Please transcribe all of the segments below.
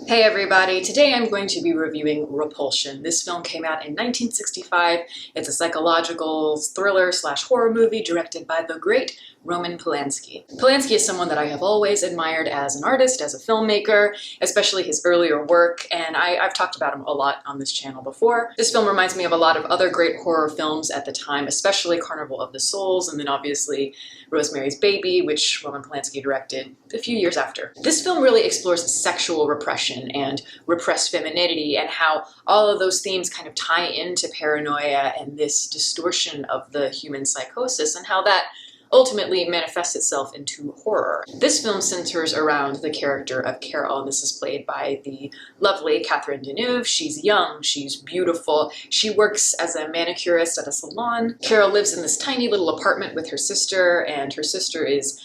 Hey everybody, today I'm going to be reviewing Repulsion. This film came out in 1965. It's a psychological thriller slash horror movie directed by the great Roman Polanski. Polanski is someone that I have always admired as an artist, as a filmmaker, especially his earlier work, and I've talked about him a lot on this channel before. This film reminds me of a lot of other great horror films at the time, especially Carnival of the Souls, and then obviously Rosemary's Baby, which Roman Polanski directed a few years after. This film really explores sexual repression and repressed femininity and how all of those themes kind of tie into paranoia and this distortion of the human psychosis and how that ultimately manifests itself into horror. This film centers around the character of Carol, and this is played by the lovely Catherine Deneuve. She's young, she's beautiful, she works as a manicurist at a salon. Carol lives in this tiny little apartment with her sister, and her sister is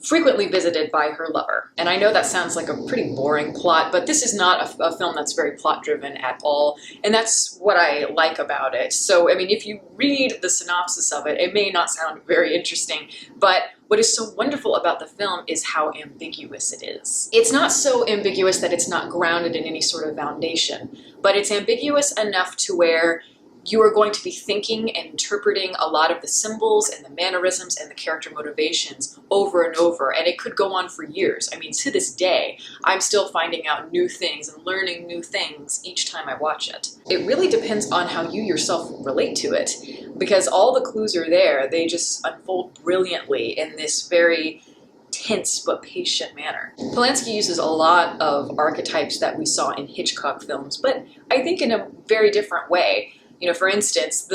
frequently visited by her lover. And I know that sounds like a pretty boring plot, but this is not a film that's very plot-driven at all, and that's what I like about it. So, I mean, if you read the synopsis of it, it may not sound very interesting, but what is so wonderful about the film is how ambiguous it is. It's not so ambiguous that it's not grounded in any sort of foundation, but it's ambiguous enough to where you are going to be thinking and interpreting a lot of the symbols and the mannerisms and the character motivations over and over, and it could go on for years. I mean, to this day, I'm still finding out new things and learning new things each time I watch it. It really depends on how you yourself relate to it, because all the clues are there. They just unfold brilliantly in this very tense but patient manner. Polanski uses a lot of archetypes that we saw in Hitchcock films, but I think in a very different way. You know, for instance,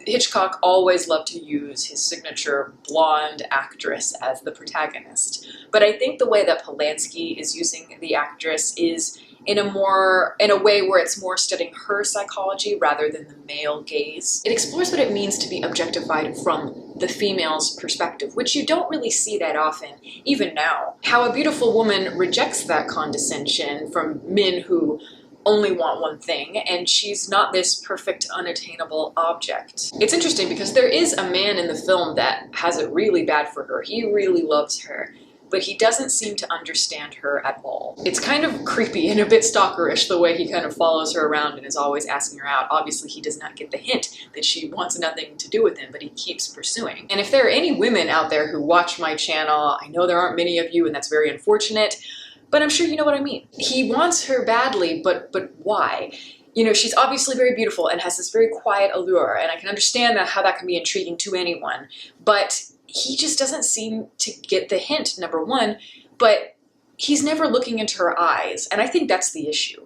Hitchcock always loved to use his signature blonde actress as the protagonist. But I think the way that Polanski is using the actress is in a way where it's more studying her psychology rather than the male gaze. It explores what it means to be objectified from the female's perspective, which you don't really see that often, even now. How a beautiful woman rejects that condescension from men who only want one thing, and she's not this perfect, unattainable object. It's interesting because there is a man in the film that has it really bad for her. He really loves her, but he doesn't seem to understand her at all. It's kind of creepy and a bit stalkerish the way he kind of follows her around and is always asking her out. Obviously, he does not get the hint that she wants nothing to do with him, but he keeps pursuing. And if there are any women out there who watch my channel, I know there aren't many of you, and that's very unfortunate, but I'm sure you know what I mean. He wants her badly, but why? You know, she's obviously very beautiful and has this very quiet allure, and I can understand how that can be intriguing to anyone, but he just doesn't seem to get the hint, number one, but he's never looking into her eyes, and I think that's the issue.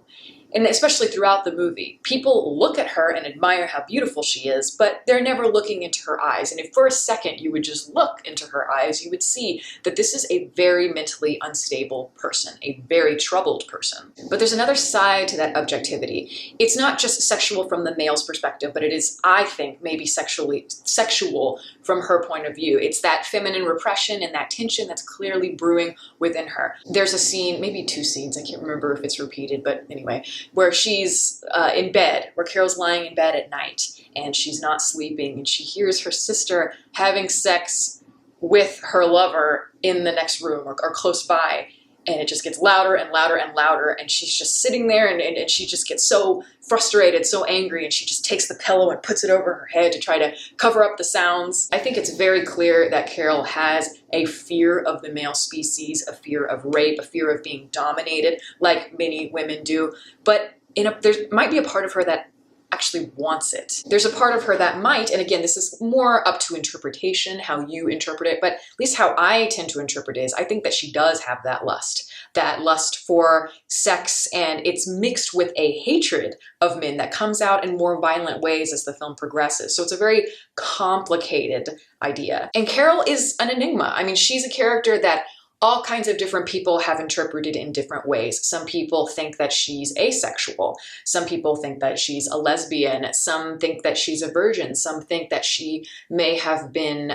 And especially throughout the movie, people look at her and admire how beautiful she is, but they're never looking into her eyes. And if for a second you would just look into her eyes, you would see that this is a very mentally unstable person, a very troubled person. But there's another side to that objectivity. It's not just sexual from the male's perspective, but it is, I think, maybe sexual from her point of view. It's that feminine repression and that tension that's clearly brewing within her. There's a scene, maybe two scenes, I can't remember if it's repeated, but anyway, where she's in bed, where Carol's lying in bed at night, and she's not sleeping, and she hears her sister having sex with her lover in the next room or close by, and it just gets louder and louder and louder, and she's just sitting there, and she just gets so frustrated, so angry, and she just takes the pillow and puts it over her head to try to cover up the sounds. I think it's very clear that Carol has a fear of the male species, a fear of rape, a fear of being dominated, like many women do, but there might be a part of her that actually wants it. There's a part of her that might, and again, this is more up to interpretation, how you interpret it, but at least how I tend to interpret it is, I think that she does have that lust for sex, and it's mixed with a hatred of men that comes out in more violent ways as the film progresses. So it's a very complicated idea. And Carol is an enigma. I mean, she's a character that all kinds of different people have interpreted in different ways. Some people think that she's asexual. Some people think that she's a lesbian. Some think that she's a virgin. Some think that she may have been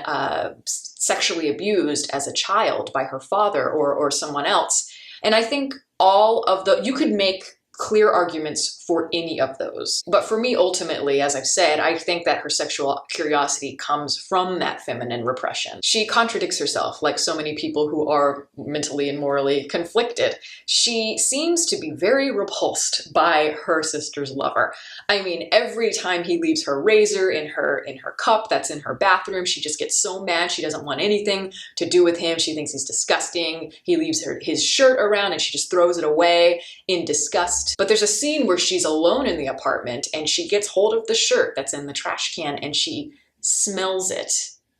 sexually abused as a child by her father or someone else. And I think you could make clear arguments for any of those. But for me, ultimately, as I've said, I think that her sexual curiosity comes from that feminine repression. She contradicts herself, like so many people who are mentally and morally conflicted. She seems to be very repulsed by her sister's lover. I mean, every time he leaves her razor in her cup that's in her bathroom, she just gets so mad. She doesn't want anything to do with him. She thinks he's disgusting. He leaves his shirt around and she just throws it away in disgust. But there's a scene where she's alone in the apartment and she gets hold of the shirt that's in the trash can and she smells it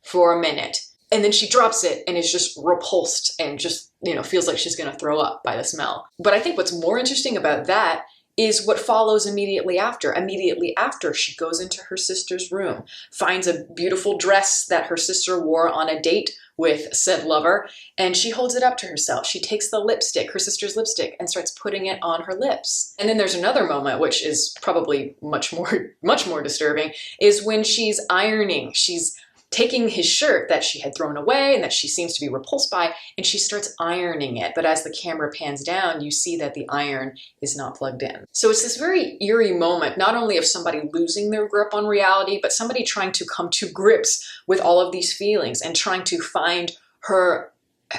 for a minute. And then she drops it and is just repulsed and just, feels like she's gonna throw up by the smell. But I think what's more interesting about that is what follows immediately after. Immediately after, she goes into her sister's room, finds a beautiful dress that her sister wore on a date with said lover, and she holds it up to herself. She takes the lipstick, her sister's lipstick, and starts putting it on her lips. And then there's another moment, which is probably much more disturbing, is when she's ironing. She's taking his shirt that she had thrown away and that she seems to be repulsed by, and she starts ironing it. But as the camera pans down, you see that the iron is not plugged in. So it's this very eerie moment, not only of somebody losing their grip on reality, but somebody trying to come to grips with all of these feelings and trying to find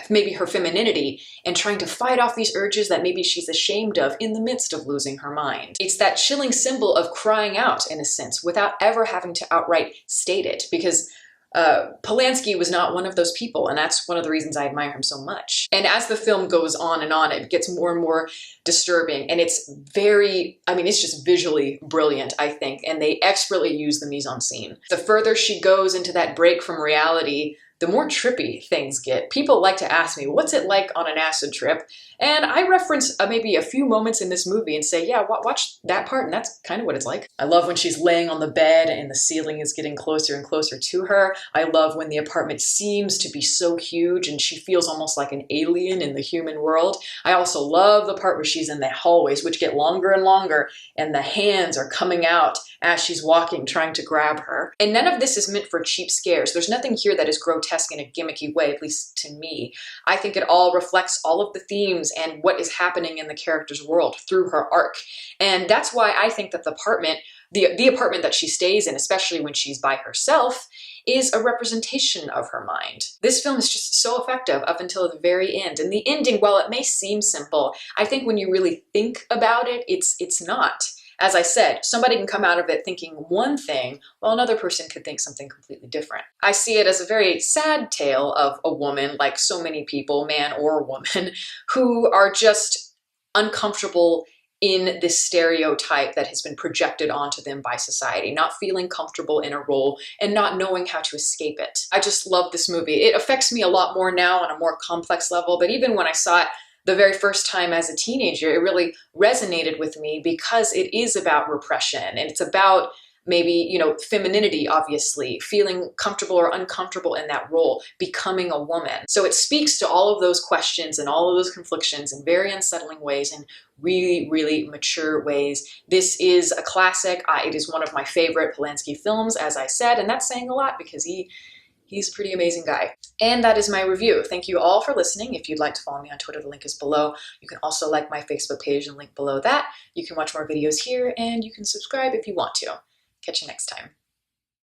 maybe her femininity and trying to fight off these urges that maybe she's ashamed of in the midst of losing her mind. It's that chilling symbol of crying out, in a sense, without ever having to outright state it, because Polanski was not one of those people, and that's one of the reasons I admire him so much. And as the film goes on, it gets more and more disturbing, and it's just visually brilliant, I think, and they expertly use the mise-en-scene. The further she goes into that break from reality, the more trippy things get. People like to ask me, what's it like on an acid trip? And I reference maybe a few moments in this movie and say, yeah, watch that part, and that's kind of what it's like. I love when she's laying on the bed and the ceiling is getting closer and closer to her. I love when the apartment seems to be so huge and she feels almost like an alien in the human world. I also love the part where she's in the hallways, which get longer and longer, and the hands are coming out as she's walking, trying to grab her. And none of this is meant for cheap scares. There's nothing here that is grotesque in a gimmicky way, at least to me. I think it all reflects all of the themes and what is happening in the character's world through her arc. And that's why I think that the apartment that she stays in, especially when she's by herself, is a representation of her mind. This film is just so effective up until the very end. And the ending, while it may seem simple, I think when you really think about it, it's not. As I said, somebody can come out of it thinking one thing, while another person could think something completely different. I see it as a very sad tale of a woman, like so many people, man or woman, who are just uncomfortable in this stereotype that has been projected onto them by society, not feeling comfortable in a role and not knowing how to escape it. I just love this movie. It affects me a lot more now on a more complex level, but even when I saw it the very first time as a teenager, it really resonated with me because it is about repression and it's about maybe, femininity, obviously, feeling comfortable or uncomfortable in that role, becoming a woman. So it speaks to all of those questions and all of those conflictions in very unsettling ways and really, really mature ways. This is a classic. It is one of my favorite Polanski films, as I said, and that's saying a lot because he's a pretty amazing guy. And that is my review. Thank you all for listening. If you'd like to follow me on Twitter, the link is below. You can also like my Facebook page and link below that. You can watch more videos here and you can subscribe if you want to. Catch you next time.